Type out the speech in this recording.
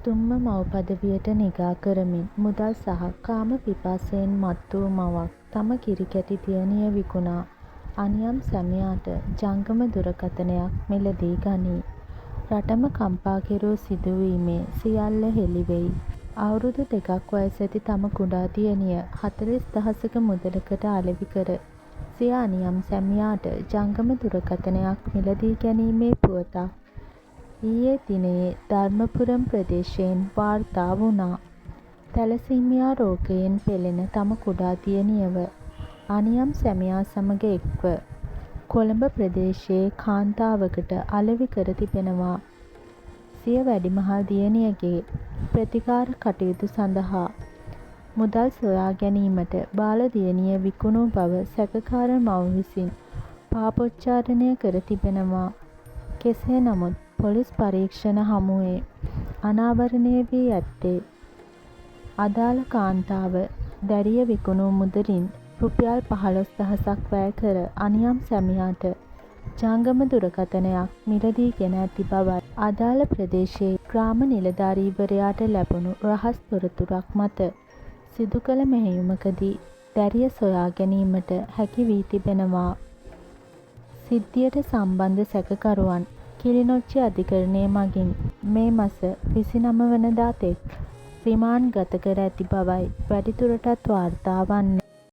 තුන්ම මව් පදවියට නිගා කරමින් මුදල් සහ කාම පිපාසයෙන් මත් වූ මවක් තම කිරිකැටි දියණිය විකුණා අනියම් සැමියාට ජංගම දුරකථනයක් මිලදී ගනී. රටම කම්පා කෙරූ සිදුවීමේ සියල්ල හෙළි වෙයි. අවුරුදු 2ක් වයසැති තම කුඩා දියණිය 40,000ක මුදලකට අලෙවි කර සිය අනියම් සැමියාට ජංගම දුරකථනයක් මිලදී ගැනීමේ පුවතක් ඊයේ දිනයේ ධර්මපුරම් ප්‍රදේශයෙන් වාර්තා වුණා. තැලසීමියා රෝගයෙන් පෙළෙන තම කුඩා දියණියව අනියම් සැමියා සමග එක්ව කොළඹ ප්‍රදේශයේ කාන්තාවකට අලෙවි කර තිබෙනවා. සිය වැඩිමහල් දියණියගේ ප්‍රතිකාර කටයුතු සඳහා මුදල් සොයා ගැනීමට බාල දියණිය විකුණූ බව සැකකාර මව් විසින් පාපොච්චාරණය කර තිබෙනවා. කෙසේ නමුත් පොලිස් පරීක්ෂණ හමුවේ අනාවරණය වී ඇත්තේ අදාළ කාන්තාව දැරිය විකුණූ මුදලින් රුපියල් 15,000ක් වැය කර අනියම් සැමියාට ජංගම දුරකථනයක් මිලදී ගෙන ඇති බවයි. අදාළ ප්‍රදේශයේ ග්‍රාම නිලධාරීවරයාට ලැබුණු රහස් තොරතුරක් මත සිදු කළ මෙහෙයුමකදී දැරිය සොයා ගැනීමට හැකි වී තිබෙනවා. සිද්ධියට සම්බන්ධ සැකකරුවන් කිලිනොච්චි අධිකරණය මගින් මේ මස 29 වනදා තෙක් රිමාන්ඩ් ගත කර ඇති බවයි වැඩිදුරටත් වාර්තා වන්නේ.